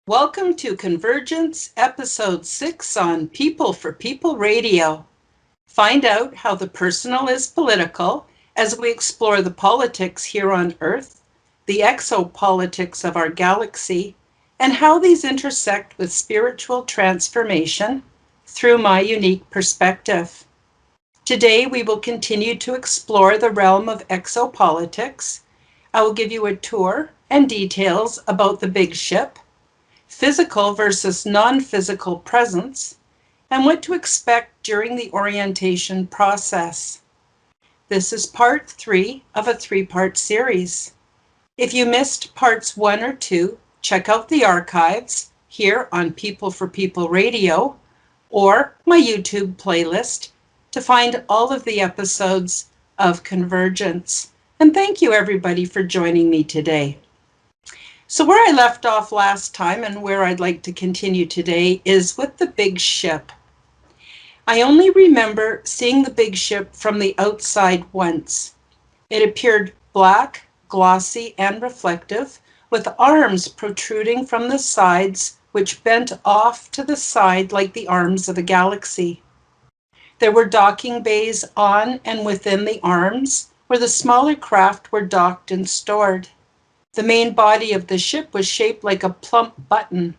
Welcome to Convergence, Episode 6 on People for People Radio. Find out how the personal is political as we explore the politics here on Earth, the exopolitics of our galaxy, and how these intersect with spiritual transformation through my unique perspective. Today, we will continue to explore the realm of exopolitics. I will give you a tour and details about the big ship, physical versus non-physical presence, and what to expect during the orientation process. This is part 3 of a 3-part series. If you missed parts 1 or 2, check out the archives here on People for People Radio or my YouTube playlist to find all of the episodes of Convergence. And thank you everybody for joining me today. So where I left off last time and where I'd like to continue today is with the big ship. I only remember seeing the big ship from the outside once. It appeared black, glossy, and reflective, with arms protruding from the sides which bent off to the side like the arms of a galaxy. There were docking bays on and within the arms, where the smaller craft were docked and stored. The main body of the ship was shaped like a plump button.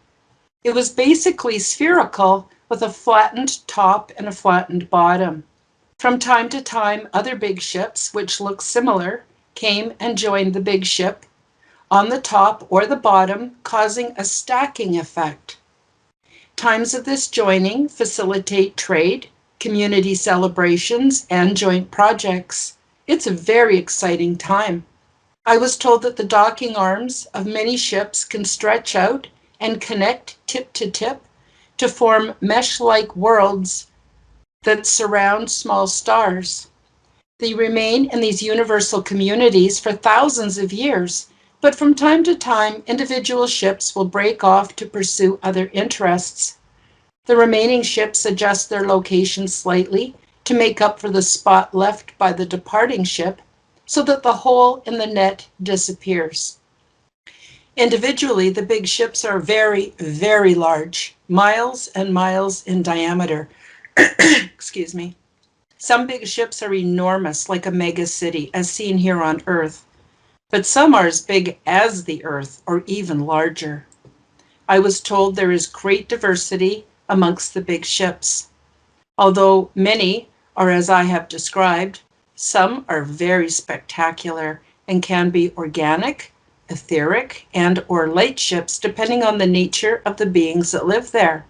It was basically spherical with a flattened top and a flattened bottom. From time to time, other big ships, which looked similar, came and joined the big ship on the top or the bottom, causing a stacking effect. Times of this joining facilitate trade, community celebrations, and joint projects. It's a very exciting time. I was told that the docking arms of many ships can stretch out and connect tip to form mesh-like worlds that surround small stars. They remain in these universal communities for thousands of years, but from time to time, individual ships will break off to pursue other interests. The remaining ships adjust their location slightly to make up for the spot left by the departing ship, so that the hole in the net disappears. Individually, the big ships are very, very large, miles and miles in diameter. Excuse me. Some big ships are enormous, like a mega city, as seen here on Earth, but some are as big as the Earth, or even larger. I was told there is great diversity amongst the big ships. Although many are as I have described, some are very spectacular and can be organic, etheric, and or light ships depending on the nature of the beings that live there.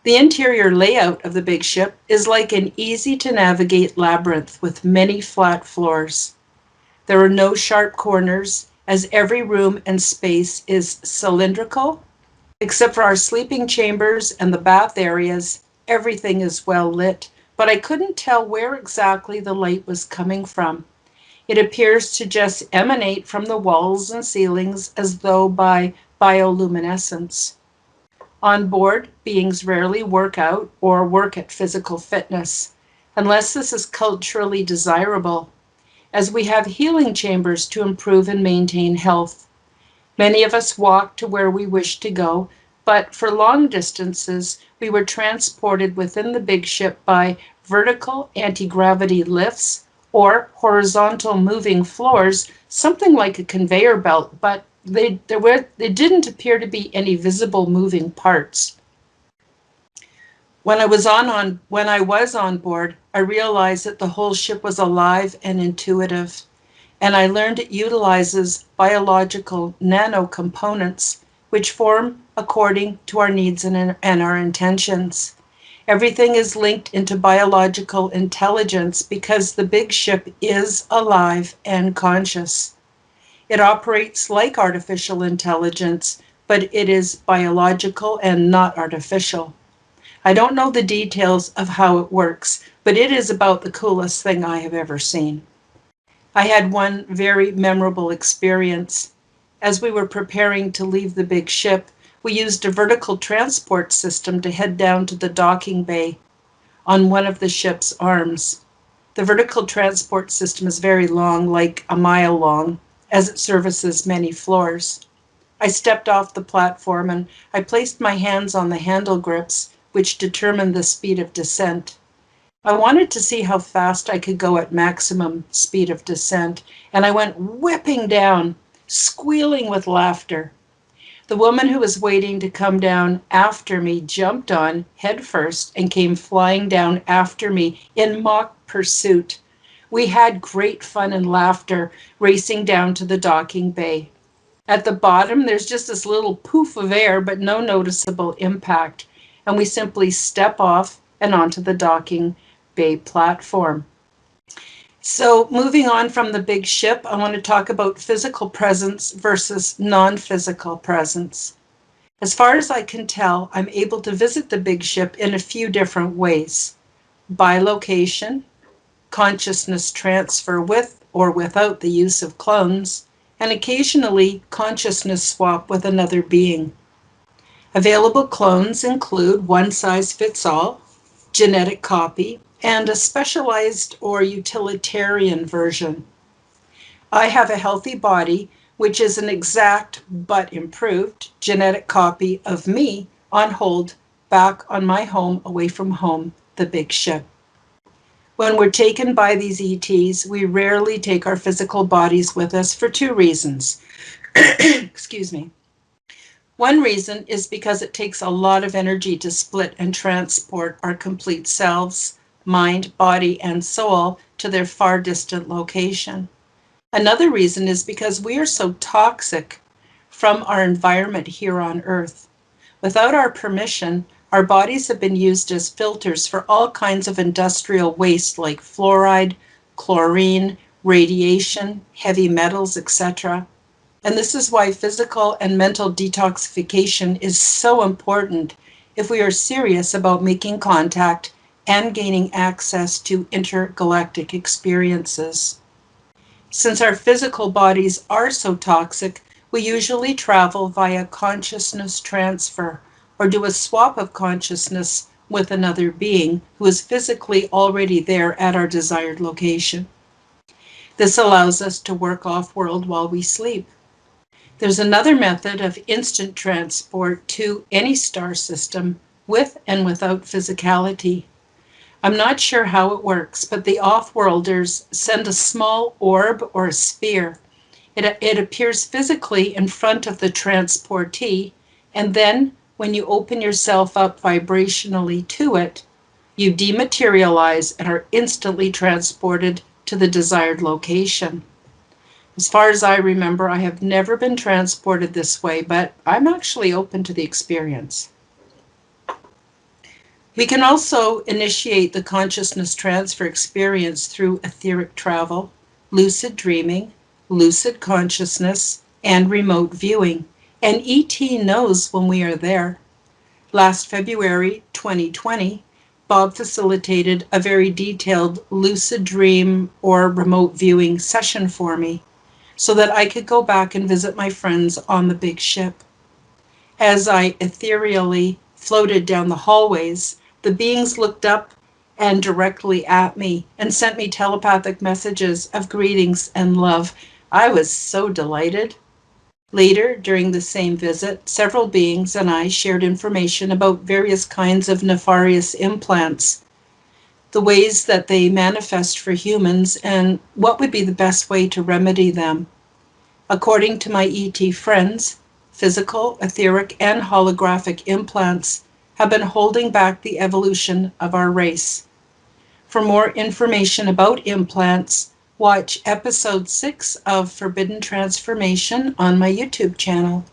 The interior layout of the big ship is like an easy-to-navigate labyrinth with many flat floors. There are no sharp corners, as every room and space is cylindrical. Except for our sleeping chambers and the bath areas, everything is well lit, but I couldn't tell where exactly the light was coming from. It appears to just emanate from the walls and ceilings as though by bioluminescence. On board, beings rarely work out or work at physical fitness, unless this is culturally desirable, as we have healing chambers to improve and maintain health. Many of us walk to where we wish to go, but for long distances, we were transported within the big ship by vertical anti-gravity lifts or horizontal moving floors, something like a conveyor belt, but there didn't appear to be any visible moving parts. When I was on board, I realized that the whole ship was alive and intuitive, and I learned it utilizes biological nanocomponents which form according to our needs and our intentions. Everything is linked into biological intelligence because the big ship is alive and conscious. It operates like artificial intelligence, but it is biological and not artificial. I don't know the details of how it works, but it is about the coolest thing I have ever seen. I had one very memorable experience. As we were preparing to leave the big ship, we used a vertical transport system to head down to the docking bay on one of the ship's arms. The vertical transport system is very long, like a mile long, as it services many floors. I stepped off the platform and I placed my hands on the handle grips, which determined the speed of descent. I wanted to see how fast I could go at maximum speed of descent, and I went whipping down, squealing with laughter. The woman who was waiting to come down after me jumped on head first and came flying down after me in mock pursuit. We had great fun and laughter racing down to the docking bay. At the bottom, there's just this little poof of air, but no noticeable impact. And we simply step off and onto the docking bay platform. So moving on from the big ship, I want to talk about physical presence versus non-physical presence. As far as I can tell, I'm able to visit the big ship in a few different ways. By location, consciousness transfer with or without the use of clones, and occasionally consciousness swap with another being. Available clones include one-size-fits-all, genetic copy, and a specialized or utilitarian version. I have a healthy body, which is an exact but improved genetic copy of me on hold back on my home away from home, the big ship. When we're taken by these ETs, we rarely take our physical bodies with us for two reasons. Excuse me. One reason is because it takes a lot of energy to split and transport our complete selves, mind, body, and soul to their far distant location. Another reason is because we are so toxic from our environment here on Earth. Without our permission, our bodies have been used as filters for all kinds of industrial waste like fluoride, chlorine, radiation, heavy metals, etc. And this is why physical and mental detoxification is so important if we are serious about making contact and gaining access to intergalactic experiences. Since our physical bodies are so toxic, we usually travel via consciousness transfer or do a swap of consciousness with another being who is physically already there at our desired location. This allows us to work off-world while we sleep. There's another method of instant transport to any star system with and without physicality. I'm not sure how it works, but the off-worlders send a small orb or a sphere. It appears physically in front of the transportee, and then when you open yourself up vibrationally to it, you dematerialize and are instantly transported to the desired location. As far as I remember, I have never been transported this way, but I'm actually open to the experience. We can also initiate the consciousness transfer experience through etheric travel, lucid dreaming, lucid consciousness, and remote viewing. And ET knows when we are there. Last February 2020, Bob facilitated a very detailed lucid dream or remote viewing session for me so that I could go back and visit my friends on the big ship. As I ethereally floated down the hallways, the beings looked up and directly at me and sent me telepathic messages of greetings and love. I was so delighted. Later, during the same visit, several beings and I shared information about various kinds of nefarious implants, the ways that they manifest for humans, and what would be the best way to remedy them. According to my ET friends, physical, etheric, and holographic implants have been holding back the evolution of our race. For more information about implants, watch episode 6 of Forbidden Transformation on my YouTube channel.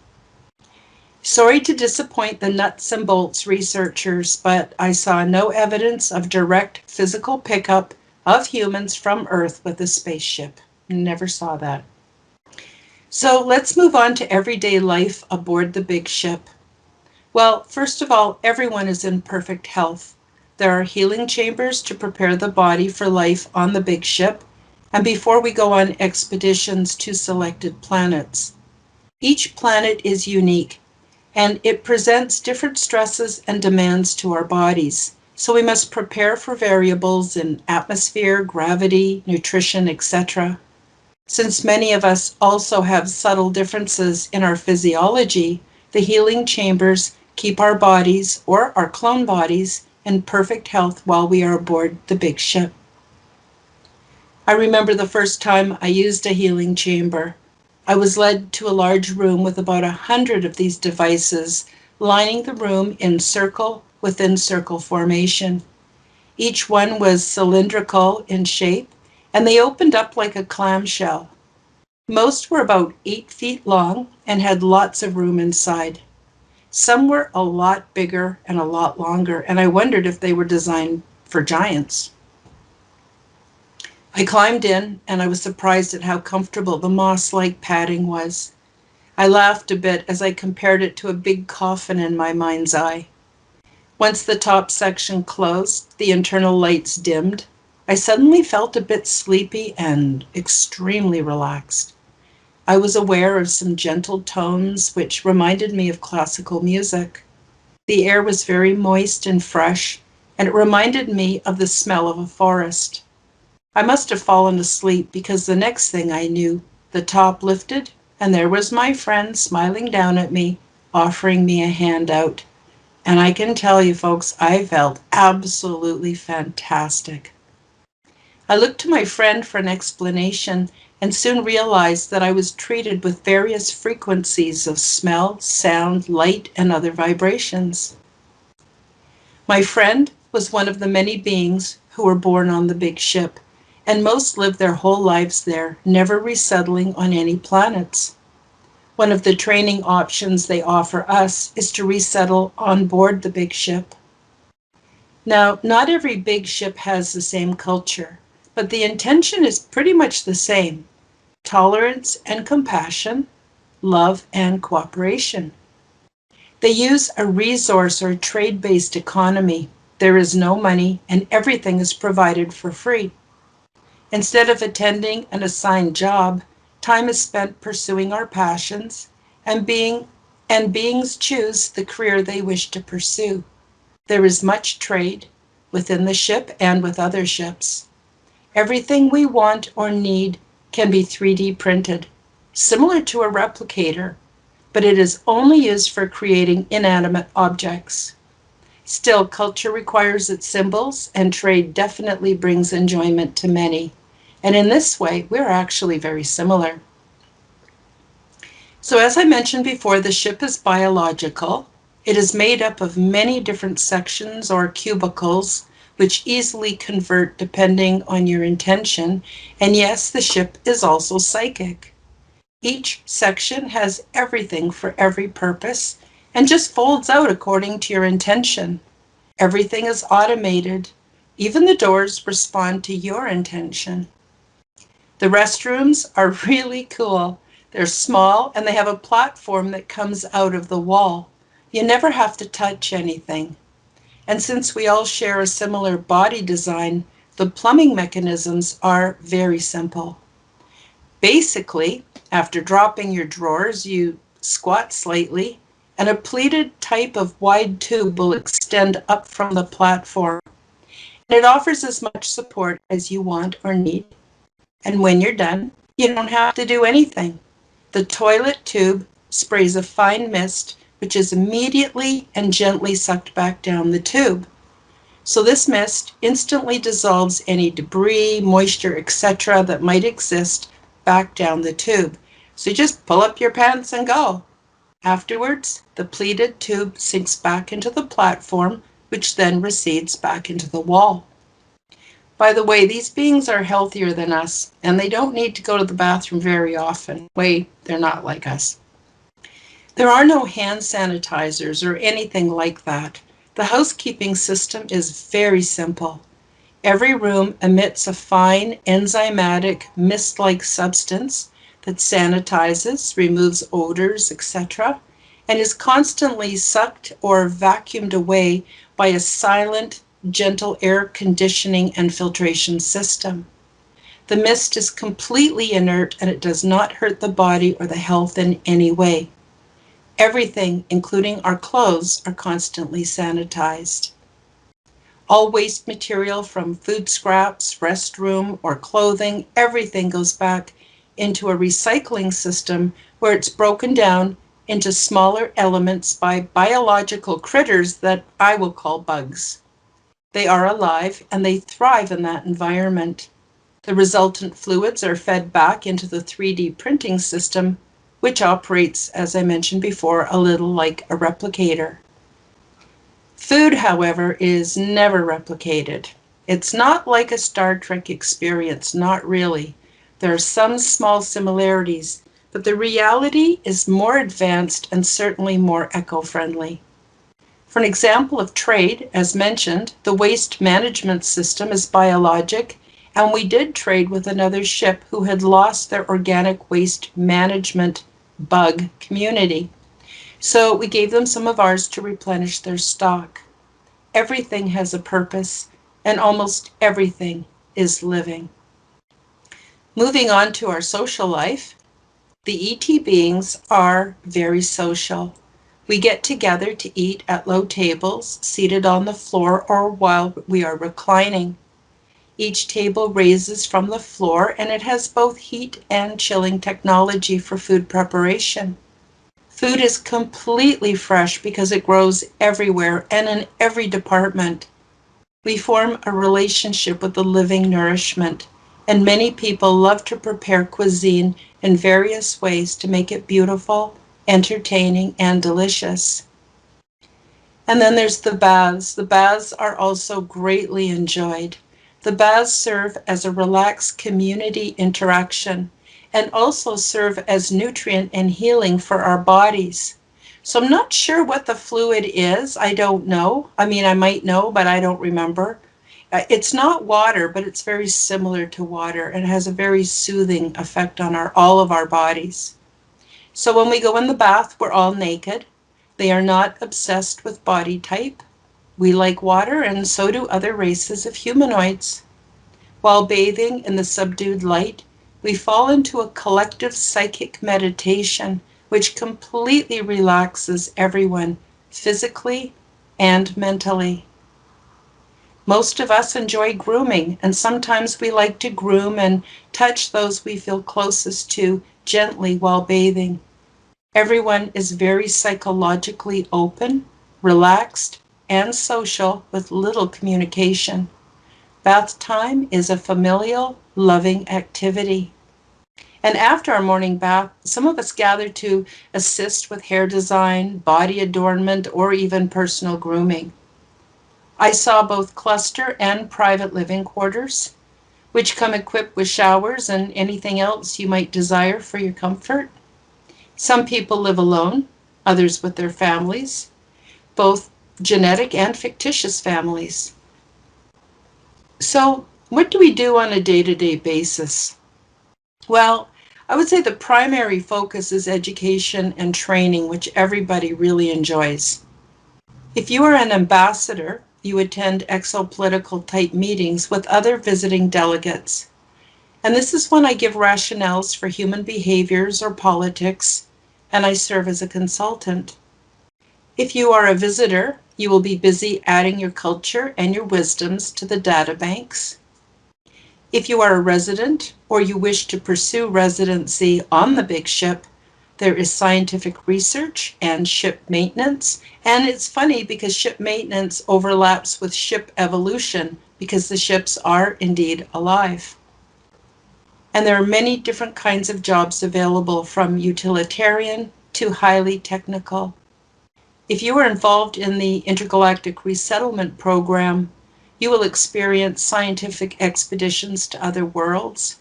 Sorry to disappoint the nuts and bolts researchers, but I saw no evidence of direct physical pickup of humans from Earth with a spaceship. Never saw that. So let's move on to everyday life aboard the big ship. Well, first of all, everyone is in perfect health. There are healing chambers to prepare the body for life on the big ship, and before we go on expeditions to selected planets. Each planet is unique, and it presents different stresses and demands to our bodies. So we must prepare for variables in atmosphere, gravity, nutrition, etc. Since many of us also have subtle differences in our physiology, the healing chambers keep our bodies, or our clone bodies, in perfect health while we are aboard the big ship. I remember the first time I used a healing chamber. I was led to a large room with about 100 of these devices lining the room in circle within circle formation. Each one was cylindrical in shape, and they opened up like a clamshell. Most were about 8 feet long and had lots of room inside. Some were a lot bigger and a lot longer, and I wondered if they were designed for giants. I climbed in, and I was surprised at how comfortable the moss-like padding was. I laughed a bit as I compared it to a big coffin in my mind's eye. Once the top section closed, the internal lights dimmed, I suddenly felt a bit sleepy and extremely relaxed. I was aware of some gentle tones which reminded me of classical music. The air was very moist and fresh, and it reminded me of the smell of a forest. I must have fallen asleep because the next thing I knew, the top lifted and there was my friend smiling down at me, offering me a hand out. And I can tell you folks, I felt absolutely fantastic. I looked to my friend for an explanation and soon realized that I was treated with various frequencies of smell, sound, light, and other vibrations. My friend was one of the many beings who were born on the big ship, and most live their whole lives there, never resettling on any planets. One of the training options they offer us is to resettle on board the big ship. Now, not every big ship has the same culture, but the intention is pretty much the same: tolerance and compassion, love and cooperation. They use a resource or trade-based economy. There is no money and everything is provided for free. Instead of attending an assigned job, time is spent pursuing our passions and beings choose the career they wish to pursue. There is much trade within the ship and with other ships. Everything we want or need can be 3D printed, similar to a replicator, but it is only used for creating inanimate objects. Still, culture requires its symbols, and trade definitely brings enjoyment to many. And in this way, we're actually very similar. So as I mentioned before, the ship is biological. It is made up of many different sections or cubicles, which easily convert depending on your intention. And yes, the ship is also psychic. Each section has everything for every purpose and just folds out according to your intention. Everything is automated. Even the doors respond to your intention. The restrooms are really cool. They're small and they have a platform that comes out of the wall. You never have to touch anything. And since we all share a similar body design, the plumbing mechanisms are very simple. Basically, after dropping your drawers, you squat slightly, and a pleated type of wide tube will extend up from the platform. And it offers as much support as you want or need. And when you're done, you don't have to do anything. The toilet tube sprays a fine mist, which is immediately and gently sucked back down the tube. So this mist instantly dissolves any debris, moisture, etc. that might exist back down the tube. So you just pull up your pants and go. Afterwards, the pleated tube sinks back into the platform, which then recedes back into the wall. By the way, these beings are healthier than us, and they don't need to go to the bathroom very often. They're not like us. There are no hand sanitizers or anything like that. The housekeeping system is very simple. Every room emits a fine enzymatic mist-like substance that sanitizes, removes odors, etc., and is constantly sucked or vacuumed away by a silent, gentle air conditioning and filtration system. The mist is completely inert and it does not hurt the body or the health in any way. Everything, including our clothes, are constantly sanitized. All waste material from food scraps, restroom, or clothing, everything goes back into a recycling system where it's broken down into smaller elements by biological critters that I will call bugs. They are alive and they thrive in that environment. The resultant fluids are fed back into the 3D printing system, which operates, as I mentioned before, a little like a replicator. Food, however, is never replicated. It's not like a Star Trek experience, not really. There are some small similarities, but the reality is more advanced and certainly more eco-friendly. For an example of trade, as mentioned, the waste management system is biologic, and we did trade with another ship who had lost their organic waste management bug community. So we gave them some of ours to replenish their stock. Everything has a purpose, and almost everything is living. Moving on to our social life, the ET beings are very social. We get together to eat at low tables, seated on the floor or while we are reclining. Each table raises from the floor and it has both heat and chilling technology for food preparation. Food is completely fresh because it grows everywhere and in every department. We form a relationship with the living nourishment, and many people love to prepare cuisine in various ways to make it beautiful, entertaining, and delicious. And then there's the baths. The baths are also greatly enjoyed. The baths serve as a relaxed community interaction and also serve as nutrient and healing for our bodies. So I'm not sure what the fluid is. I don't know. I mean, I might know, but I don't remember. It's not water, but it's very similar to water and has a very soothing effect on all of our bodies. So when we go in the bath, we're all naked. They are not obsessed with body type. We like water, and so do other races of humanoids. While bathing in the subdued light, we fall into a collective psychic meditation which completely relaxes everyone physically and mentally. Most of us enjoy grooming, and sometimes we like to groom and touch those we feel closest to gently while bathing. Everyone is very psychologically open, relaxed, and social with little communication. Bath time is a familial, loving activity. And after our morning bath, some of us gather to assist with hair design, body adornment, or even personal grooming. I saw both cluster and private living quarters, which come equipped with showers and anything else you might desire for your comfort. Some people live alone, others with their families, both genetic and fictitious families. So, what do we do on a day-to-day basis? Well, I would say the primary focus is education and training, which everybody really enjoys. If you are an ambassador, you attend exopolitical type meetings with other visiting delegates. And this is when I give rationales for human behaviors or politics, and I serve as a consultant. If you are a visitor, you will be busy adding your culture and your wisdoms to the data banks. If you are a resident or you wish to pursue residency on the big ship, there is scientific research and ship maintenance. And it's funny because ship maintenance overlaps with ship evolution because the ships are indeed alive. And there are many different kinds of jobs available, from utilitarian to highly technical. If you are involved in the intergalactic resettlement program, you will experience scientific expeditions to other worlds,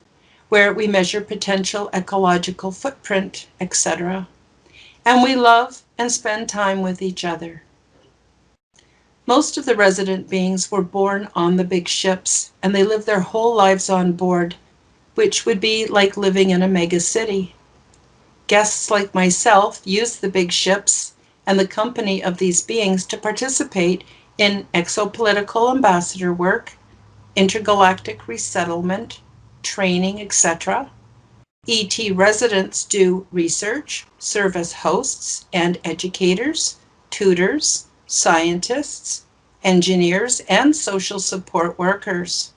where we measure potential ecological footprint, etc. And we love and spend time with each other. Most of the resident beings were born on the big ships, and they live their whole lives on board, which would be like living in a mega city. Guests like myself use the big ships and the company of these beings to participate in exopolitical ambassador work, intergalactic resettlement, training, etc. ET residents do research, serve as hosts and educators, tutors, scientists, engineers, and social support workers.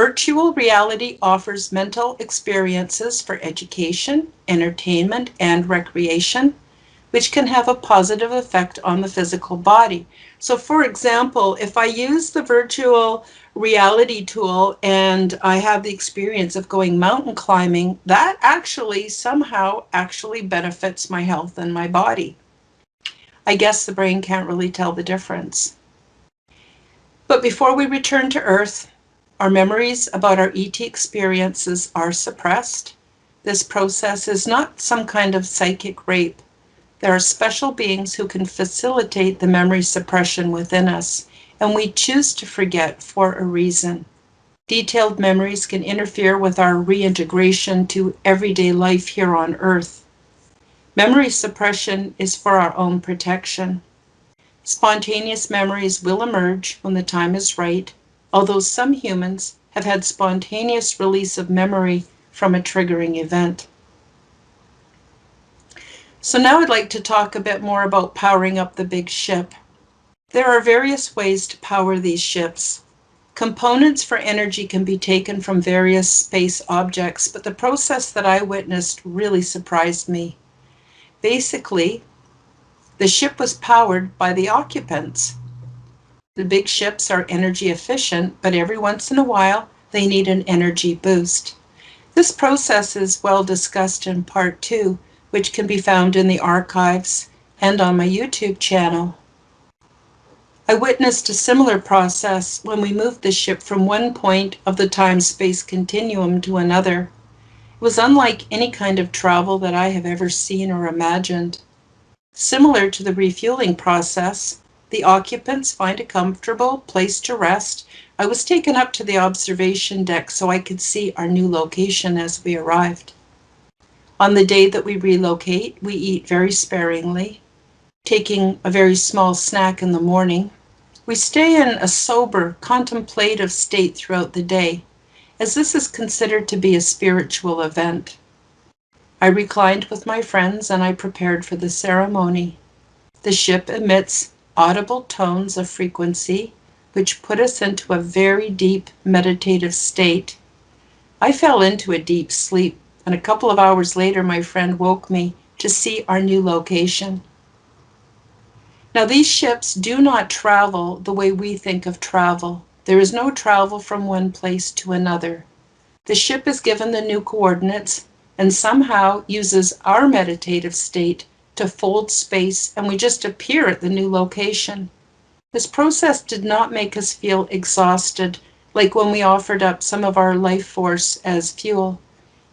Virtual reality offers mental experiences for education, entertainment, and recreation, which can have a positive effect on the physical body. So, for example, if I use the virtual reality tool and I have the experience of going mountain climbing, that actually somehow actually benefits my health and my body. I guess the brain can't really tell the difference. But before we return to Earth, our memories about our ET experiences are suppressed. This process is not some kind of psychic rape. There are special beings who can facilitate the memory suppression within us, and we choose to forget for a reason. Detailed memories can interfere with our reintegration to everyday life here on Earth. Memory suppression is for our own protection. Spontaneous memories will emerge when the time is right, although some humans have had spontaneous release of memory from a triggering event. So now I'd like to talk a bit more about powering up the big ship. There are various ways to power these ships. Components for energy can be taken from various space objects, but the process that I witnessed really surprised me. Basically, the ship was powered by the occupants. The big ships are energy efficient, but every once in a while, they need an energy boost. This process is well discussed in part 2, which can be found in the archives and on my YouTube channel. I witnessed a similar process when we moved the ship from one point of the time-space continuum to another. It was unlike any kind of travel that I have ever seen or imagined. Similar to the refueling process, the occupants find a comfortable place to rest. I was taken up to the observation deck so I could see our new location as we arrived. On the day that we relocate, we eat very sparingly, taking a very small snack in the morning. We stay in a sober, contemplative state throughout the day, as this is considered to be a spiritual event. I reclined with my friends and I prepared for the ceremony. The ship emits audible tones of frequency, which put us into a very deep meditative state. I fell into a deep sleep, and a couple of hours later my friend woke me to see our new location. Now, these ships do not travel the way we think of travel. There is no travel from one place to another. The ship is given the new coordinates and somehow uses our meditative state to fold space, and we just appear at the new location. This process did not make us feel exhausted like when we offered up some of our life force as fuel.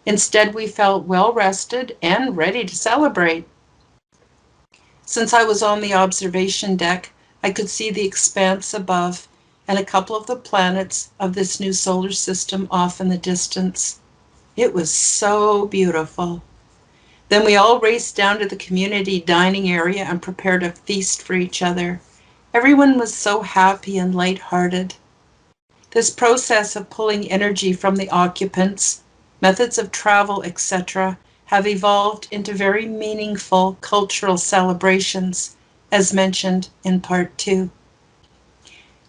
Instead, we felt well rested and ready to celebrate. Since I was on the observation deck, I could see the expanse above and a couple of the planets of this new solar system off in the distance. It was so beautiful. Then we all raced down to the community dining area and prepared a feast for each other. Everyone was so happy and lighthearted. This process of pulling energy from the occupants, methods of travel, etc., have evolved into very meaningful cultural celebrations, as mentioned in part 2.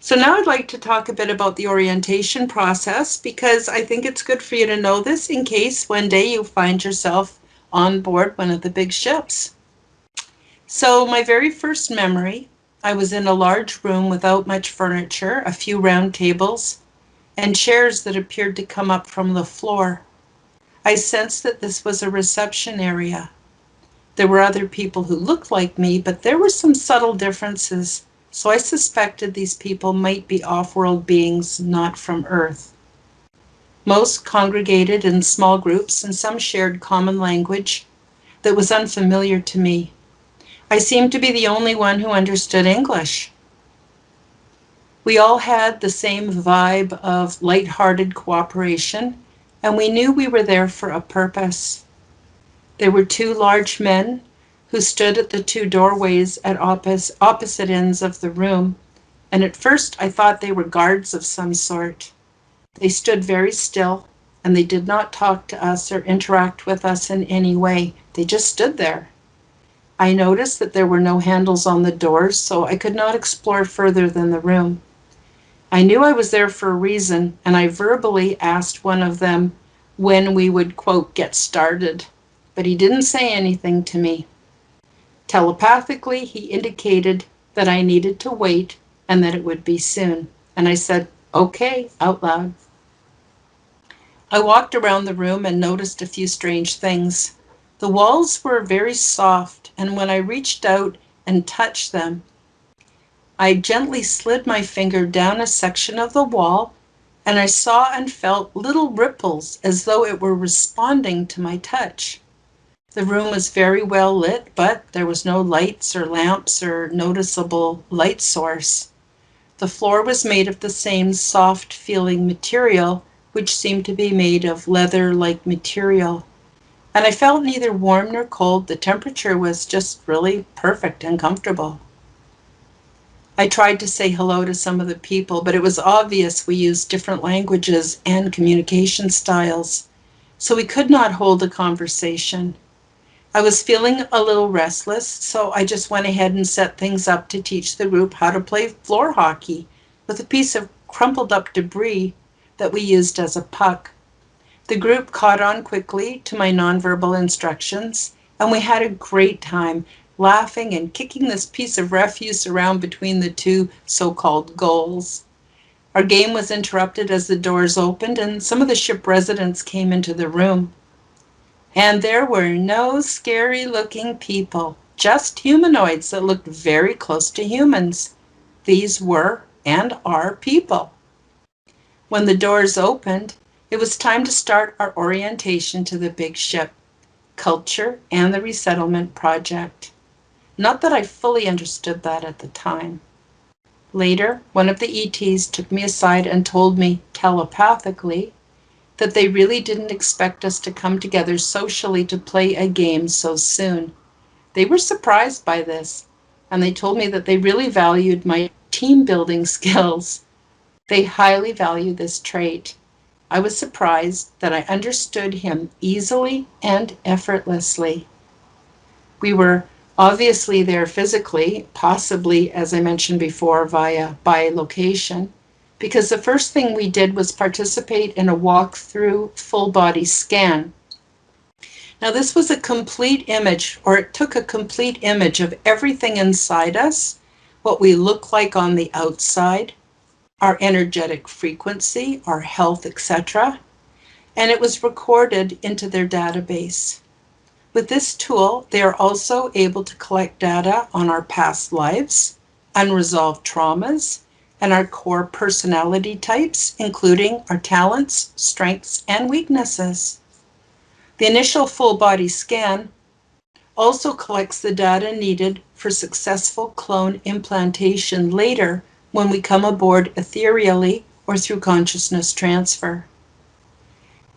So now I'd like to talk a bit about the orientation process, because I think it's good for you to know this in case one day you find yourself on board one of the big ships. So my very first memory, I was in a large room without much furniture, a few round tables, and chairs that appeared to come up from the floor. I sensed that this was a reception area. There were other people who looked like me, but there were some subtle differences, so I suspected these people might be off-world beings not from Earth. Most congregated in small groups, and some shared common language that was unfamiliar to me. I seemed to be the only one who understood English. We all had the same vibe of light-hearted cooperation, and we knew we were there for a purpose. There were 2 large men who stood at the 2 doorways at opposite ends of the room, and at first I thought they were guards of some sort. They stood very still, and they did not talk to us or interact with us in any way. They just stood there. I noticed that there were no handles on the doors, so I could not explore further than the room. I knew I was there for a reason, and I verbally asked one of them when we would, quote, get started, but he didn't say anything to me. Telepathically, he indicated that I needed to wait and that it would be soon. And I said, okay, out loud. I walked around the room and noticed a few strange things. The walls were very soft, and when I reached out and touched them, I gently slid my finger down a section of the wall, and I saw and felt little ripples as though it were responding to my touch. The room was very well lit, but there was no lights or lamps or noticeable light source. The floor was made of the same soft-feeling material, which seemed to be made of leather-like material. And I felt neither warm nor cold. The temperature was just really perfect and comfortable. I tried to say hello to some of the people, but it was obvious we used different languages and communication styles, so we could not hold a conversation. I was feeling a little restless, so I just went ahead and set things up to teach the group how to play floor hockey with a piece of crumpled up debris that we used as a puck. The group caught on quickly to my nonverbal instructions, and we had a great time laughing and kicking this piece of refuse around between the two so-called goals. Our game was interrupted as the doors opened and some of the ship residents came into the room. And there were no scary-looking people, just humanoids that looked very close to humans. These were and are people. When the doors opened, it was time to start our orientation to the big ship, culture, and the resettlement project. Not that I fully understood that at the time. Later, one of the ETs took me aside and told me telepathically that they really didn't expect us to come together socially to play a game so soon. They were surprised by this, and they told me that they really valued my team building skills. They highly value this trait. I was surprised that I understood him easily and effortlessly. We were obviously there physically, possibly, as I mentioned before, via bilocation, because the first thing we did was participate in a walk-through full-body scan. Now, this was a complete image, or it took a complete image of everything inside us, what we look like on the outside, our energetic frequency, our health, etc., and it was recorded into their database. With this tool, they are also able to collect data on our past lives, unresolved traumas, and our core personality types, including our talents, strengths, and weaknesses. The initial full-body scan also collects the data needed for successful clone implantation later when we come aboard ethereally or through consciousness transfer.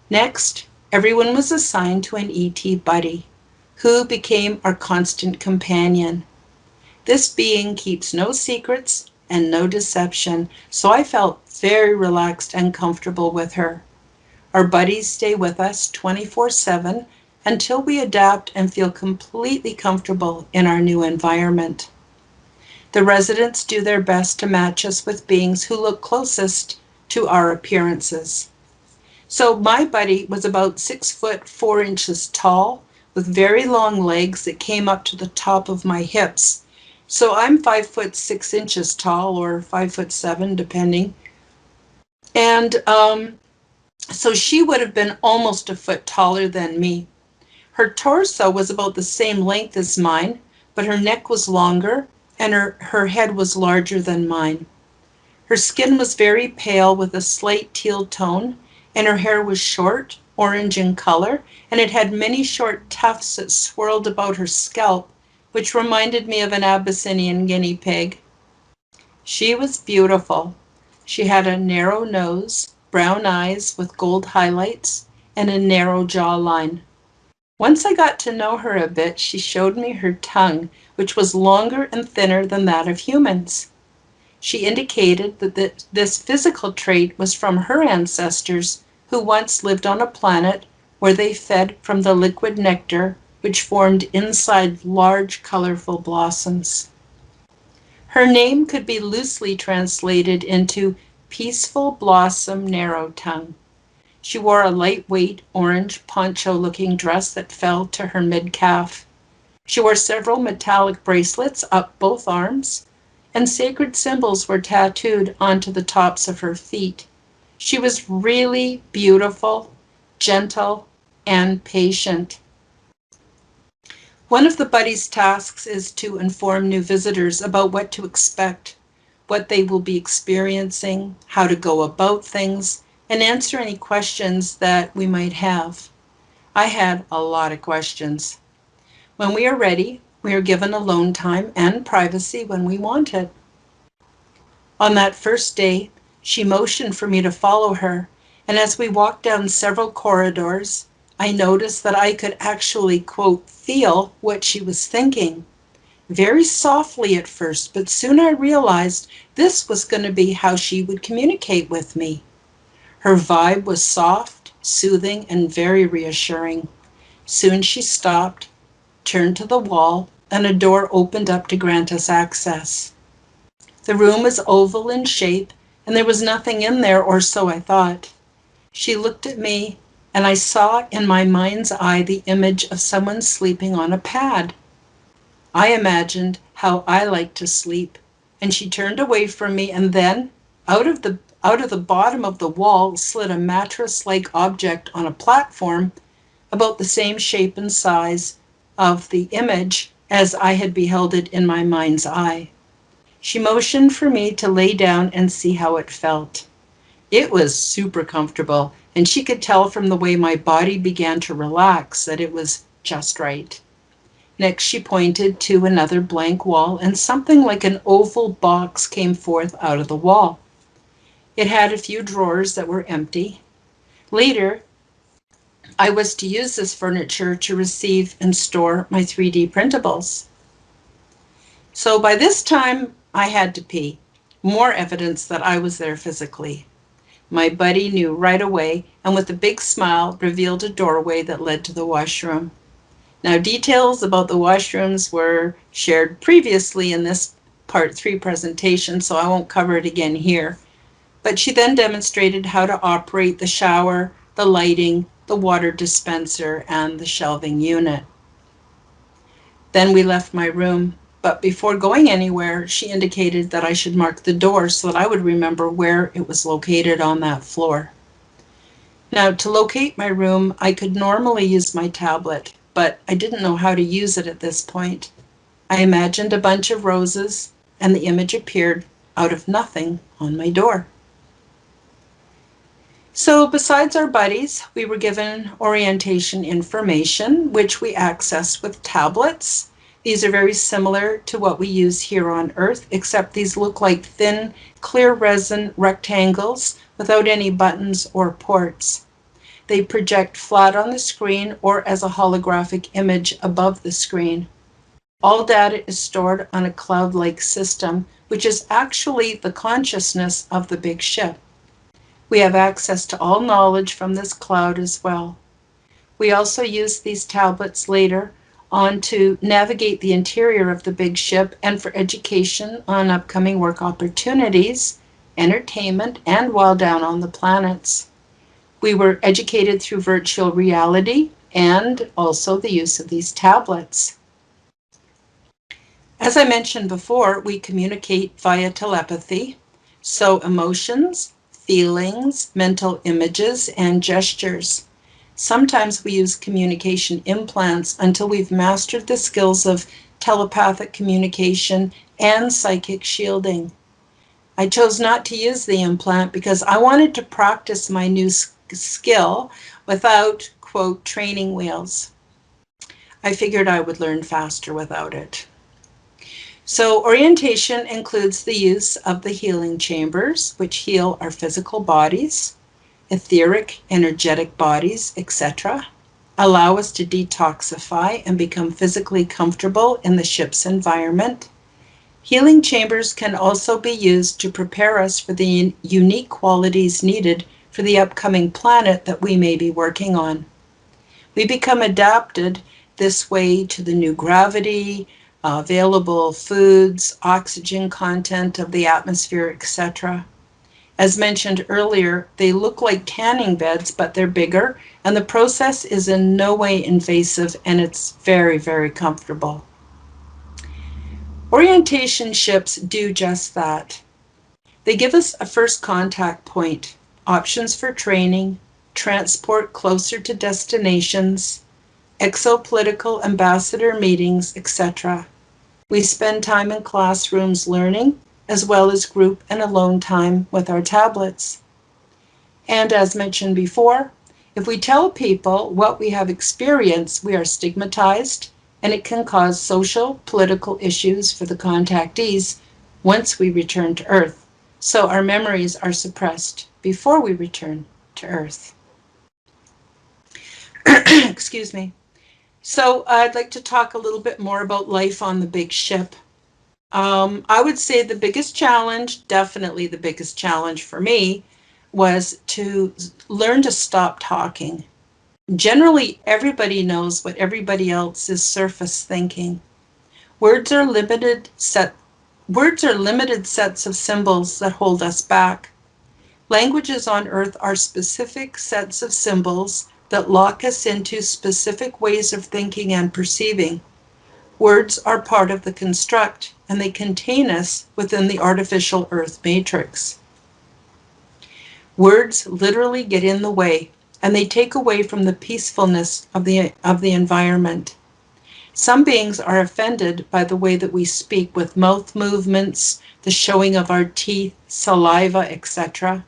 Next, everyone was assigned to an ET buddy, who became our constant companion. This being keeps no secrets and no deception, so I felt very relaxed and comfortable with her. Our buddies stay with us 24/7 until we adapt and feel completely comfortable in our new environment. The residents do their best to match us with beings who look closest to our appearances. So my buddy was about 6'4" tall, with very long legs that came up to the top of my hips. So I'm 5'6" tall, or 5'7", depending. And so she would have been almost a foot taller than me. Her torso was about the same length as mine, but her neck was longer and her head was larger than mine. Her skin was very pale with a slight teal tone, and her hair was short, orange in color, and it had many short tufts that swirled about her scalp, which reminded me of an Abyssinian guinea pig. She was beautiful. She had a narrow nose, brown eyes with gold highlights, and a narrow jawline. Once I got to know her a bit, she showed me her tongue, which was longer and thinner than that of humans. She indicated that this physical trait was from her ancestors who once lived on a planet where they fed from the liquid nectar which formed inside large colorful blossoms. Her name could be loosely translated into peaceful blossom narrow tongue. She wore a lightweight orange poncho-looking dress that fell to her mid-calf. She wore several metallic bracelets up both arms, and sacred symbols were tattooed onto the tops of her feet. She was really beautiful, gentle, and patient. One of the buddy's tasks is to inform new visitors about what to expect, what they will be experiencing, how to go about things, and answer any questions that we might have. I had a lot of questions. When we are ready, we are given alone time and privacy when we want it. On that first day, she motioned for me to follow her, and as we walked down several corridors, I noticed that I could actually, quote, feel what she was thinking. Very softly at first, but soon I realized this was going to be how she would communicate with me. Her vibe was soft, soothing, and very reassuring. Soon she stopped, turned to the wall, and a door opened up to grant us access. The room was oval in shape, and there was nothing in there, or so I thought. She looked at me, and I saw in my mind's eye the image of someone sleeping on a pad. I imagined how I like to sleep, and she turned away from me, and then, out of the bottom of the wall slid a mattress-like object on a platform about the same shape and size of the image as I had beheld it in my mind's eye. She motioned for me to lay down and see how it felt. It was super comfortable, and she could tell from the way my body began to relax that it was just right. Next, she pointed to another blank wall, and something like an oval box came forth out of the wall. It had a few drawers that were empty. Later, I was to use this furniture to receive and store my 3D printables. So by this time, I had to pee. More evidence that I was there physically. My buddy knew right away, and with a big smile, revealed a doorway that led to the washroom. Now, details about the washrooms were shared previously in this Part 3 presentation, so I won't cover it again here. But she then demonstrated how to operate the shower, the lighting, the water dispenser, and the shelving unit. Then we left my room, but before going anywhere, she indicated that I should mark the door so that I would remember where it was located on that floor. Now, to locate my room, I could normally use my tablet, but I didn't know how to use it at this point. I imagined a bunch of roses, and the image appeared out of nothing on my door. So besides our buddies, we were given orientation information, which we accessed with tablets. These are very similar to what we use here on Earth, except these look like thin, clear resin rectangles without any buttons or ports. They project flat on the screen or as a holographic image above the screen. All data is stored on a cloud-like system, which is actually the consciousness of the big ship. We have access to all knowledge from this cloud as well. We also use these tablets later on to navigate the interior of the big ship and for education on upcoming work opportunities, entertainment, and while down on the planets. We were educated through virtual reality and also the use of these tablets. As I mentioned before, we communicate via telepathy, so emotions, feelings, mental images, and gestures. Sometimes we use communication implants until we've mastered the skills of telepathic communication and psychic shielding. I chose not to use the implant because I wanted to practice my new skill without, quote, training wheels. I figured I would learn faster without it. So orientation includes the use of the healing chambers, which heal our physical bodies, etheric, energetic bodies, etc., allow us to detoxify and become physically comfortable in the ship's environment. Healing chambers can also be used to prepare us for the unique qualities needed for the upcoming planet that we may be working on. We become adapted this way to the new gravity, available foods, oxygen content of the atmosphere, etc. As mentioned earlier, they look like tanning beds, but they're bigger, and the process is in no way invasive, and it's very, very comfortable. Orientation ships do just that. They give us a first contact point, options for training, transport closer to destinations, exopolitical ambassador meetings, etc. We spend time in classrooms learning, as well as group and alone time with our tablets. And as mentioned before, if we tell people what we have experienced, we are stigmatized, and it can cause social, political issues for the contactees once we return to Earth. So our memories are suppressed before we return to Earth. Excuse me. So I'd like to talk a little bit more about life on the big ship. I would say the biggest challenge, definitely the biggest challenge for me, was to learn to stop talking. Generally, everybody knows what everybody else is surface thinking. Words are limited sets of symbols that hold us back. Languages on Earth are specific sets of symbols that lock us into specific ways of thinking and perceiving. Words are part of the construct, and they contain us within the artificial Earth matrix. Words literally get in the way, and they take away from the peacefulness of the environment. Some beings are offended by the way that we speak with mouth movements, the showing of our teeth, saliva, etc.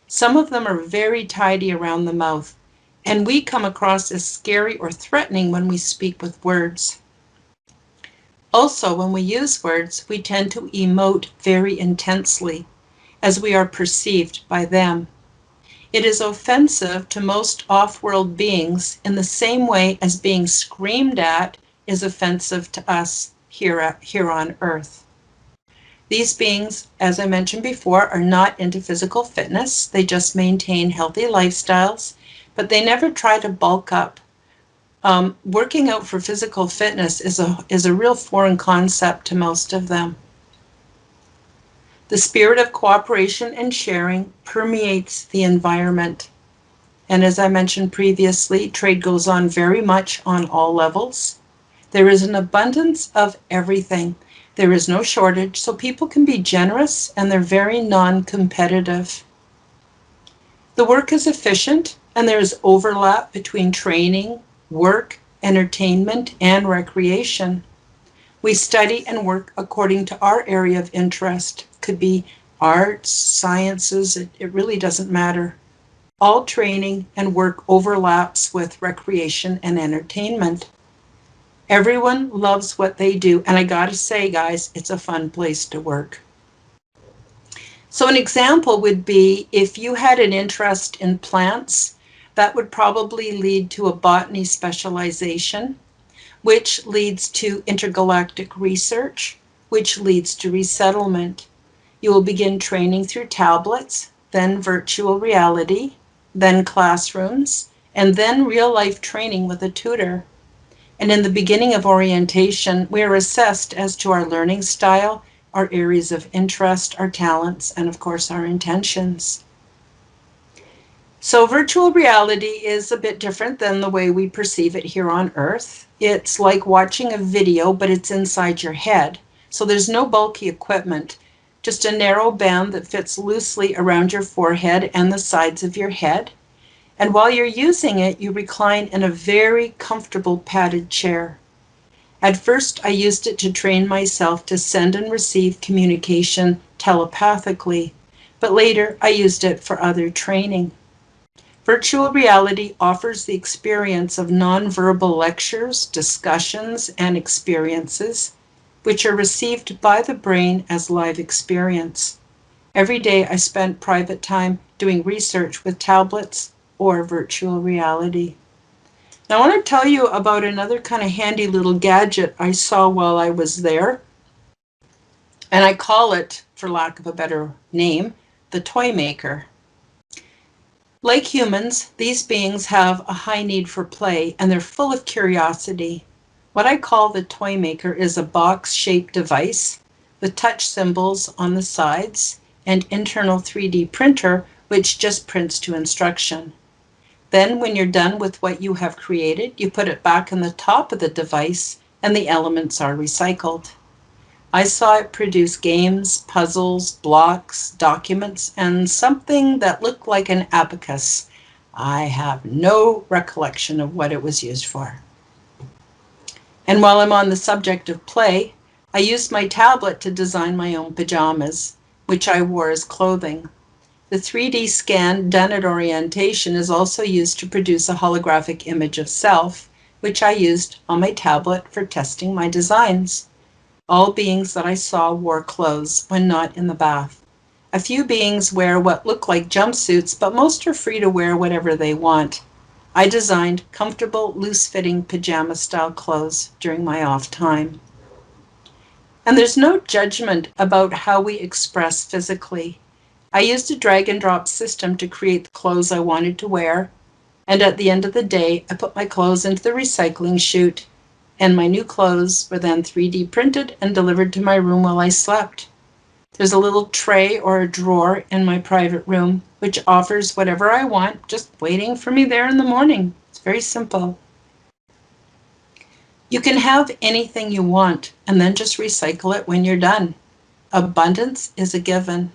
Some of them are very tidy around the mouth, and we come across as scary or threatening when we speak with words. Also, when we use words, we tend to emote very intensely, as we are perceived by them. It is offensive to most off-world beings in the same way as being screamed at is offensive to us here on Earth. These beings, as I mentioned before, are not into physical fitness. They just maintain healthy lifestyles, but they never try to bulk up. Working out for physical fitness is a real foreign concept to most of them. The spirit of cooperation and sharing permeates the environment. And as I mentioned previously, trade goes on very much on all levels. There is an abundance of everything. There is no shortage, so people can be generous, and they're very non-competitive. The work is efficient, and there is overlap between training, work, entertainment, and recreation. We study and work according to our area of interest. Could be arts, sciences, it really doesn't matter. All training and work overlaps with recreation and entertainment. Everyone loves what they do, and I gotta say, guys, it's a fun place to work. So an example would be if you had an interest in plants, that would probably lead to a botany specialization, which leads to intergalactic research, which leads to resettlement. You will begin training through tablets, then virtual reality, then classrooms, and then real-life training with a tutor. And in the beginning of orientation, we are assessed as to our learning style, our areas of interest, our talents, and of course our intentions. So virtual reality is a bit different than the way we perceive it here on Earth. It's like watching a video, but it's inside your head. So there's no bulky equipment, just a narrow band that fits loosely around your forehead and the sides of your head. And while you're using it, you recline in a very comfortable padded chair. At first, I used it to train myself to send and receive communication telepathically, but later I used it for other training. Virtual reality offers the experience of nonverbal lectures, discussions, and experiences, which are received by the brain as live experience. Every day I spent private time doing research with tablets or virtual reality. Now I want to tell you about another kind of handy little gadget I saw while I was there. And I call it, for lack of a better name, the toy maker. Like humans, these beings have a high need for play, and they're full of curiosity. What I call the toy maker is a box-shaped device with touch symbols on the sides and internal 3D printer, which just prints to instruction. Then when you're done with what you have created, you put it back on the top of the device and the elements are recycled. I saw it produce games, puzzles, blocks, documents, and something that looked like an abacus. I have no recollection of what it was used for. And while I'm on the subject of play, I used my tablet to design my own pajamas, which I wore as clothing. The 3D scan done at orientation is also used to produce a holographic image of self, which I used on my tablet for testing my designs. All beings that I saw wore clothes when not in the bath. A few beings wear what look like jumpsuits, but most are free to wear whatever they want. I designed comfortable, loose-fitting pajama-style clothes during my off time. And there's no judgment about how we express physically. I used a drag and drop system to create the clothes I wanted to wear, and at the end of the day, I put my clothes into the recycling chute, and my new clothes were then 3D printed and delivered to my room while I slept. There's a little tray or a drawer in my private room, which offers whatever I want, just waiting for me there in the morning. It's very simple. You can have anything you want and then just recycle it when you're done. Abundance is a given.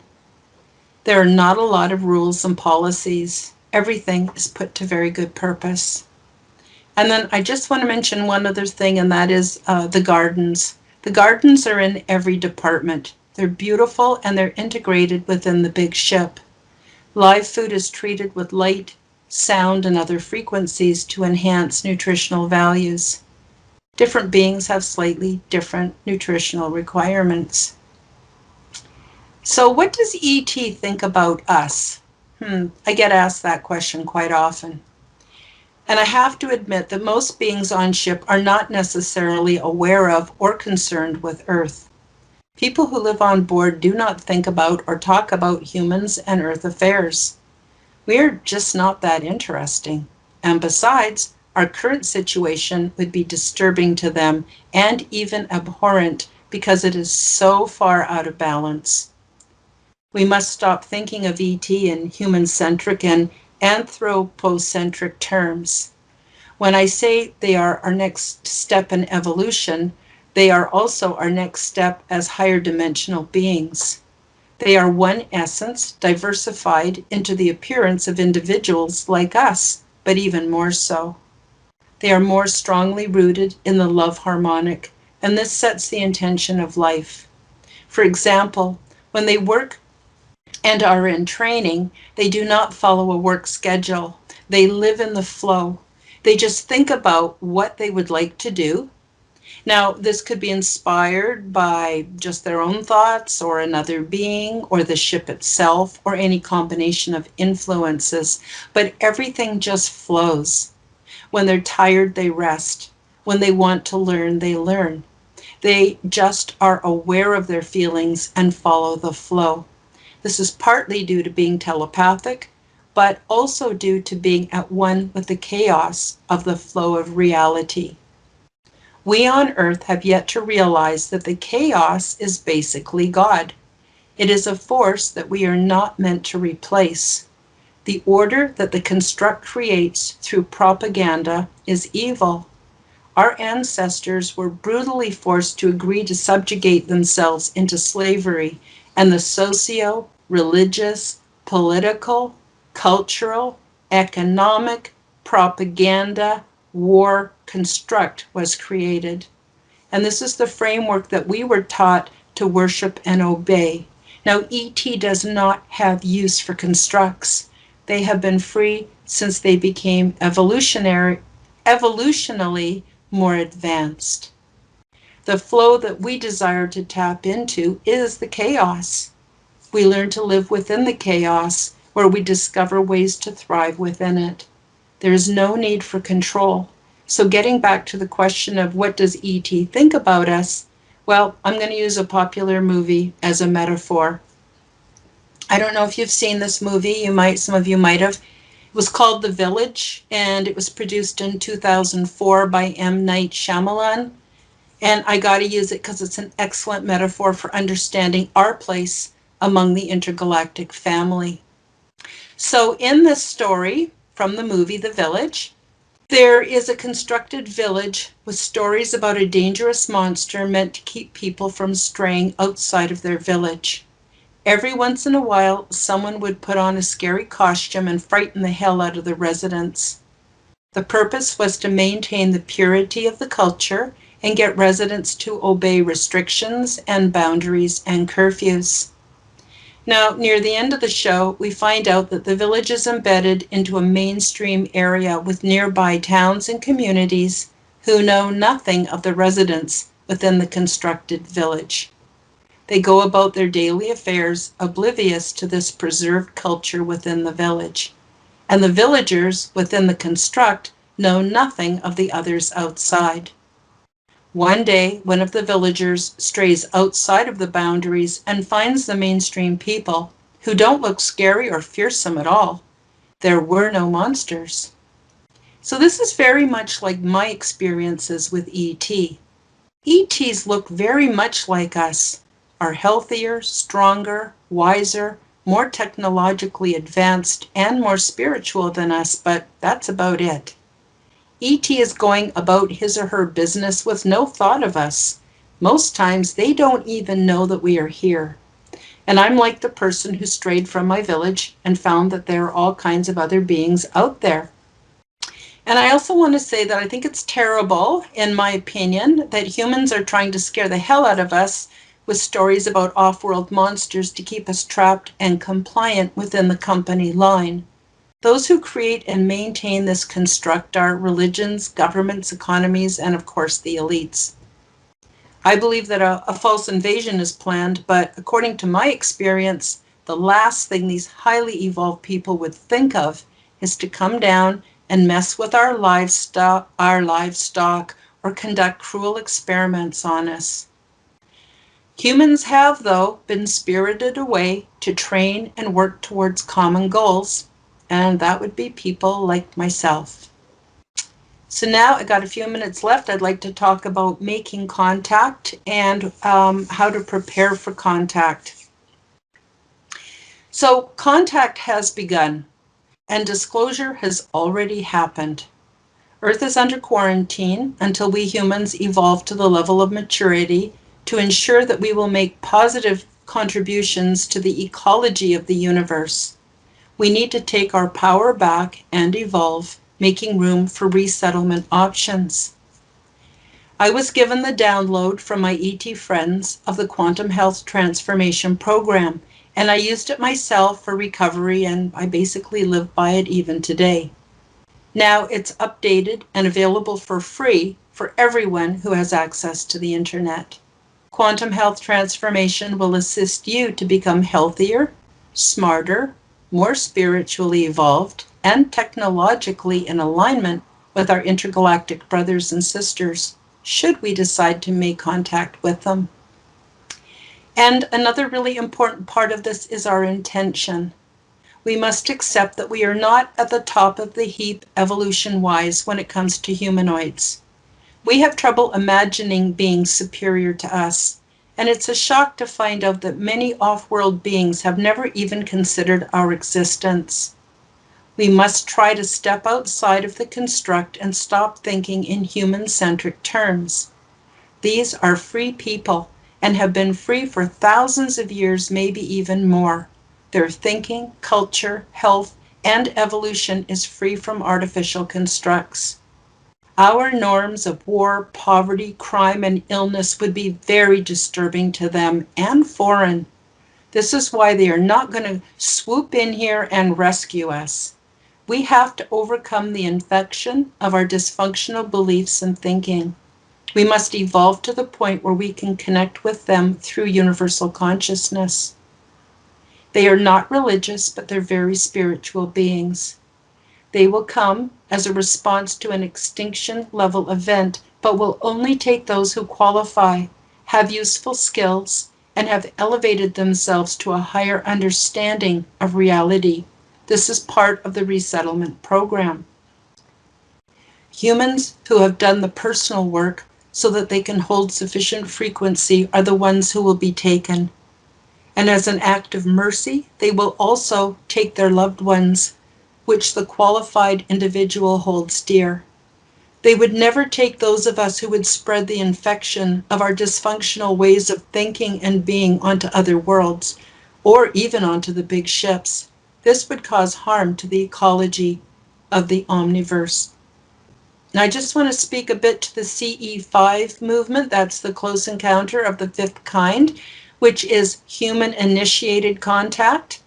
There are not a lot of rules and policies. Everything is put to very good purpose. And then I just want to mention one other thing, and that is the gardens. The gardens are in every department. They're beautiful and they're integrated within the big ship. Live food is treated with light, sound, and other frequencies to enhance nutritional values. Different beings have slightly different nutritional requirements. So what does ET think about us? I get asked that question quite often. And I have to admit that most beings on ship are not necessarily aware of or concerned with Earth. People who live on board do not think about or talk about humans and Earth affairs. We are just not that interesting. And besides, our current situation would be disturbing to them and even abhorrent because it is so far out of balance. We must stop thinking of ET in human-centric and anthropocentric terms. When I say they are our next step in evolution, they are also our next step as higher dimensional beings. They are one essence diversified into the appearance of individuals like us, but even more so. They are more strongly rooted in the love harmonic, and this sets the intention of life. For example, when they work and are in training, they do not follow a work schedule. They live in the flow. They just think about what they would like to do. Now, this could be inspired by just their own thoughts or another being or the ship itself or any combination of influences, but everything just flows. When they're tired, they rest. When they want to learn, they learn. They just are aware of their feelings and follow the flow. This is partly due to being telepathic, but also due to being at one with the chaos of the flow of reality. We on Earth have yet to realize that the chaos is basically God. It is a force that we are not meant to replace. The order that the construct creates through propaganda is evil. Our ancestors were brutally forced to agree to subjugate themselves into slavery, and the socio-religious, political, cultural, economic, propaganda, war construct was created. And this is the framework that we were taught to worship and obey. Now, ET does not have use for constructs. They have been free since they became evolutionally more advanced. The flow that we desire to tap into is the chaos. We learn to live within the chaos, where we discover ways to thrive within it. There is no need for control. So getting back to the question of what does ET think about us, well, I'm going to use a popular movie as a metaphor. I don't know if you've seen this movie. Some of you might have. It was called The Village, and it was produced in 2004 by M. Night Shyamalan. And I got to use it because it's an excellent metaphor for understanding our place among the intergalactic family. So in this story from the movie The Village, there is a constructed village with stories about a dangerous monster meant to keep people from straying outside of their village. Every once in a while, someone would put on a scary costume and frighten the hell out of the residents. The purpose was to maintain the purity of the culture and get residents to obey restrictions and boundaries and curfews. Now, near the end of the show, we find out that the village is embedded into a mainstream area with nearby towns and communities who know nothing of the residents within the constructed village. They go about their daily affairs oblivious to this preserved culture within the village. And the villagers within the construct know nothing of the others outside. One day, one of the villagers strays outside of the boundaries and finds the mainstream people, who don't look scary or fearsome at all. There were no monsters. So this is very much like my experiences with E.T. E.T.s look very much like us, are healthier, stronger, wiser, more technologically advanced, and more spiritual than us, but that's about it. E.T. is going about his or her business with no thought of us. Most times they don't even know that we are here. And I'm like the person who strayed from my village and found that there are all kinds of other beings out there. And I also want to say that I think it's terrible, in my opinion, that humans are trying to scare the hell out of us with stories about off-world monsters to keep us trapped and compliant within the company line. Those who create and maintain this construct are religions, governments, economies, and of course the elites. I believe that a false invasion is planned, but according to my experience, the last thing these highly evolved people would think of is to come down and mess with our livestock, or conduct cruel experiments on us. Humans have, though, been spirited away to train and work towards common goals, and that would be people like myself. So now I got a few minutes left. I'd like to talk about making contact and how to prepare for contact. So contact has begun, and disclosure has already happened. Earth is under quarantine until we humans evolve to the level of maturity to ensure that we will make positive contributions to the ecology of the universe. We need to take our power back and evolve, making room for resettlement options. I was given the download from my ET friends of the Quantum Health Transformation Program, and I used it myself for recovery, and I basically live by it even today. Now it's updated and available for free for everyone who has access to the internet. Quantum Health Transformation will assist you to become healthier, smarter, more spiritually evolved, and technologically in alignment with our intergalactic brothers and sisters, should we decide to make contact with them. And another really important part of this is our intention. We must accept that we are not at the top of the heap evolution-wise when it comes to humanoids. We have trouble imagining beings superior to us, and it's a shock to find out that many off-world beings have never even considered our existence. We must try to step outside of the construct and stop thinking in human-centric terms. These are free people and have been free for thousands of years, maybe even more. Their thinking, culture, health, and evolution is free from artificial constructs. Our norms of war, poverty, crime, and illness would be very disturbing to them and foreign. This is why they are not going to swoop in here and rescue us. We have to overcome the infection of our dysfunctional beliefs and thinking. We must evolve to the point where we can connect with them through universal consciousness. They are not religious, but they're very spiritual beings. They will come as a response to an extinction level event, but will only take those who qualify, have useful skills, and have elevated themselves to a higher understanding of reality. This is part of the resettlement program. Humans who have done the personal work so that they can hold sufficient frequency are the ones who will be taken. And as an act of mercy, they will also take their loved ones, which the qualified individual holds dear. They would never take those of us who would spread the infection of our dysfunctional ways of thinking and being onto other worlds, or even onto the big ships. This would cause harm to the ecology of the omniverse. Now, I just want to speak a bit to the CE5 movement. That's the close encounter of the fifth kind, which is human-initiated contact.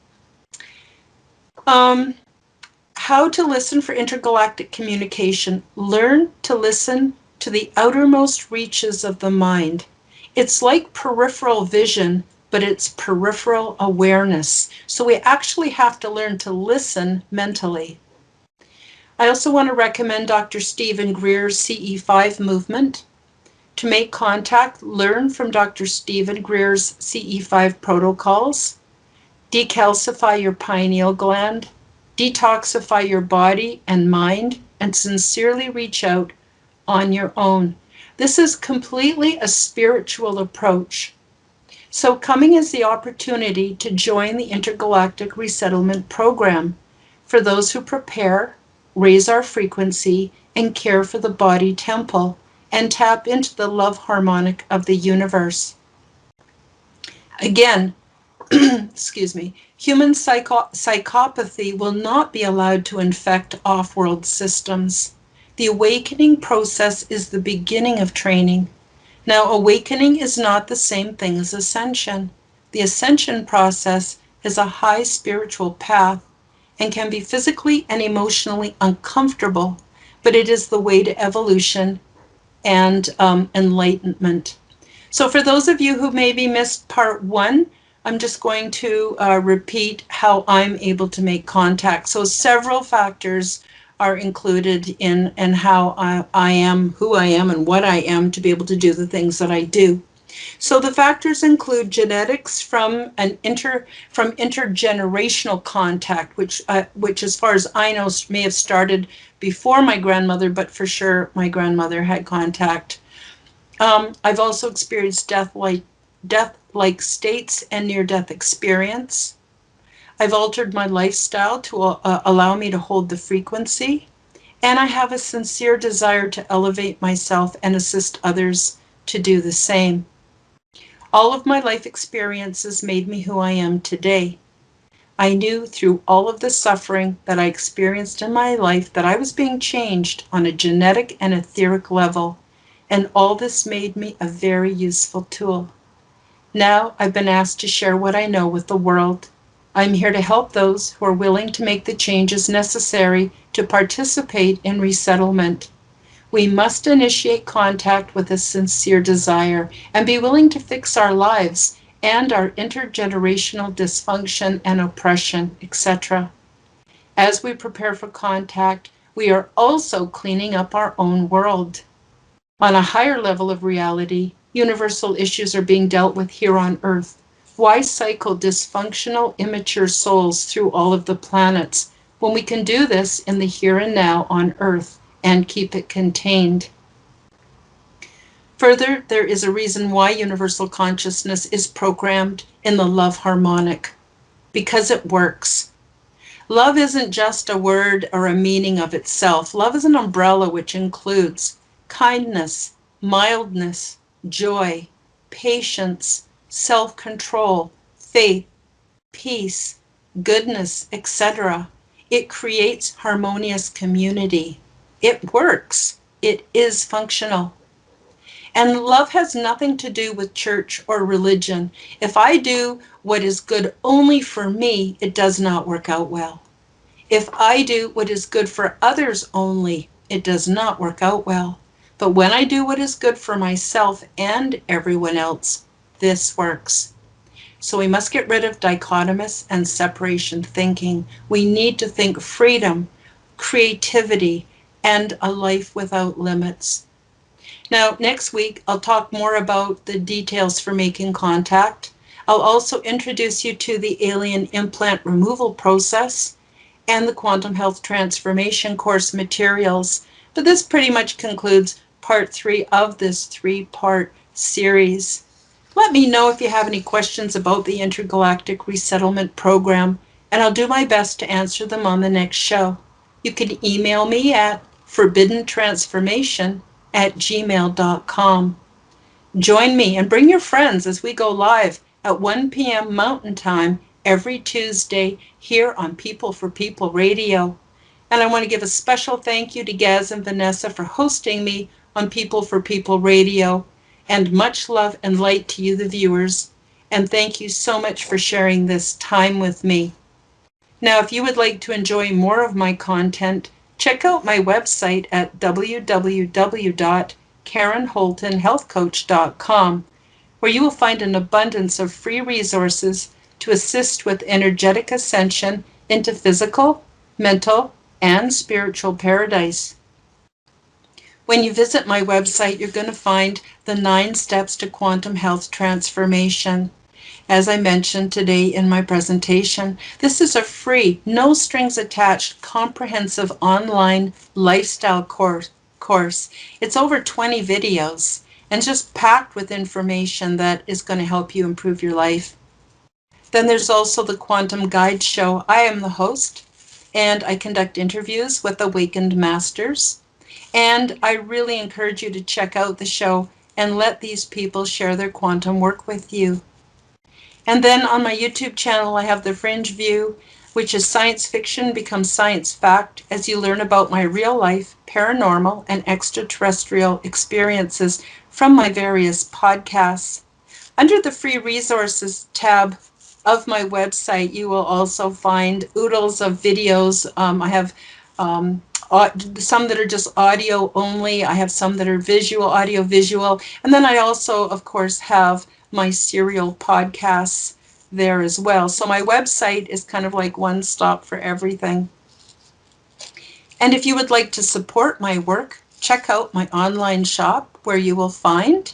How to listen for intergalactic communication. Learn to listen to the outermost reaches of the mind. It's like peripheral vision, but it's peripheral awareness. So we actually have to learn to listen mentally. I also want to recommend Dr. Stephen Greer's CE5 movement. To make contact, learn from Dr. Stephen Greer's CE5 protocols. Decalcify your pineal gland. Detoxify your body and mind, and sincerely reach out on your own. This is completely a spiritual approach. So coming is the opportunity to join the Intergalactic Resettlement Program for those who prepare, raise our frequency, and care for the body temple, and tap into the love harmonic of the universe. Again, excuse me, human psychopathy will not be allowed to infect off-world systems. The awakening process is the beginning of training. Now, awakening is not the same thing as ascension. The ascension process is a high spiritual path and can be physically and emotionally uncomfortable, but it is the way to evolution and enlightenment. So for those of you who maybe missed part 1, I'm just going to repeat how I'm able to make contact. So several factors are included in and how I am, who I am, and what I am to be able to do the things that I do. So the factors include genetics from intergenerational contact, which as far as I know may have started before my grandmother, but for sure my grandmother had contact. I've also experienced death-like states and near-death experience. I've altered my lifestyle to allow me to hold the frequency, and I have a sincere desire to elevate myself and assist others to do the same. All of my life experiences made me who I am today. I knew through all of the suffering that I experienced in my life that I was being changed on a genetic and etheric level, and all this made me a very useful tool. Now I've been asked to share what I know with the world. I'm here to help those who are willing to make the changes necessary to participate in resettlement. We must initiate contact with a sincere desire and be willing to fix our lives and our intergenerational dysfunction and oppression, etc. As we prepare for contact, we are also cleaning up our own world. On a higher level of reality, universal issues are being dealt with here on Earth. Why cycle dysfunctional, immature souls through all of the planets when we can do this in the here and now on Earth and keep it contained? Further, there is a reason why universal consciousness is programmed in the love harmonic, because it works. Love isn't just a word or a meaning of itself. Love is an umbrella which includes kindness, mildness, joy, patience, self-control, faith, peace, goodness, etc. It creates harmonious community. It works. It is functional. And love has nothing to do with church or religion. If I do what is good only for me, it does not work out well. If I do what is good for others only, it does not work out well. But when I do what is good for myself and everyone else, this works. So we must get rid of dichotomous and separation thinking. We need to think freedom, creativity, and a life without limits. Now, next week, I'll talk more about the details for making contact. I'll also introduce you to the alien implant removal process and the quantum health transformation course materials. But this pretty much concludes part 3 of this 3-part series. Let me know if you have any questions about the Intergalactic Resettlement Program, and I'll do my best to answer them on the next show. You can email me at forbiddentransformation@gmail.com. Join me and bring your friends as we go live at 1 p.m. Mountain Time every Tuesday here on People for People Radio. And I want to give a special thank you to Gaz and Vanessa for hosting me on People for People Radio. And much love and light to you, the viewers. And thank you so much for sharing this time with me. Now, if you would like to enjoy more of my content, check out my website at www.karenholtonhealthcoach.com, where you will find an abundance of free resources to assist with energetic ascension into physical, mental, and spiritual paradise. When you visit my website, you're going to find the 9 steps to quantum health transformation. As I mentioned today in my presentation, this is a free, no strings attached, comprehensive online lifestyle course. It's over 20 videos and just packed with information that is going to help you improve your life. Then there's also the Quantum Guide Show. I am the host, and I conduct interviews with awakened masters. And I really encourage you to check out the show and let these people share their quantum work with you. And then on my YouTube channel, I have the Fringe View, which is science fiction becomes science fact as you learn about my real life, paranormal, and extraterrestrial experiences from my various podcasts. Under the free resources tab of my website, you will also find oodles of videos. I have some that are just audio only. I have some that are visual, audio visual. And then I also, of course, have my serial podcasts there as well. So my website is kind of like one stop for everything. And if you would like to support my work, check out my online shop where you will find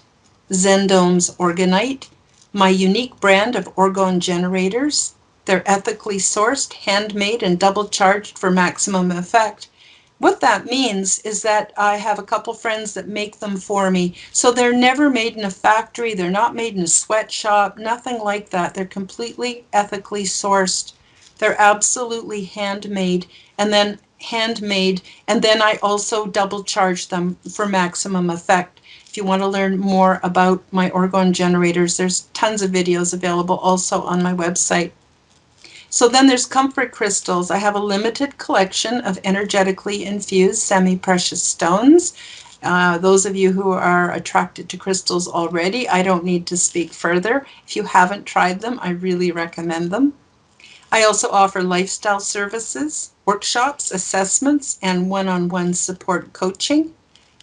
Zendome's Orgonite, my unique brand of orgone generators. They're ethically sourced, handmade, and double charged for maximum effect. What that means is that I have a couple friends that make them for me. So they're never made in a factory. They're not made in a sweatshop, nothing like that. They're completely ethically sourced. They're absolutely handmade. And then I also double charge them for maximum effect. If you want to learn more about my orgone generators, there's tons of videos available also on my website. So then there's comfort crystals. I have a limited collection of energetically infused semi-precious stones. Those of you who are attracted to crystals already, I don't need to speak further. If you haven't tried them, I really recommend them. I also offer lifestyle services, workshops, assessments, and one-on-one support coaching,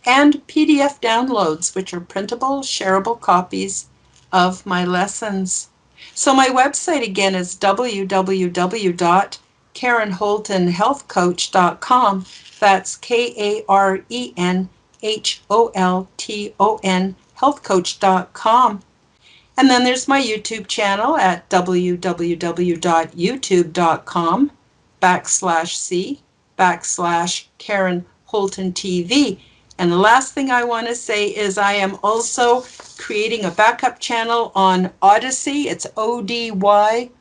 and PDF downloads, which are printable, shareable copies of my lessons. So my website again is www.karenholtonhealthcoach.com. That's KarenHolton healthcoach.com. And then there's my YouTube channel at www.youtube.com/C/Karen Holton TV. And the last thing I want to say is I am also creating a backup channel on Odyssey. It's ODYSEE.com.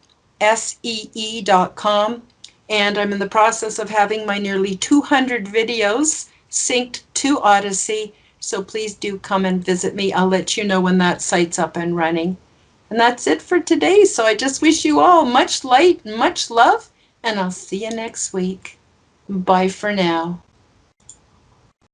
And I'm in the process of having my nearly 200 videos synced to Odyssey. So please do come and visit me. I'll let you know when that site's up and running. And that's it for today. So I just wish you all much light and much love. And I'll see you next week. Bye for now.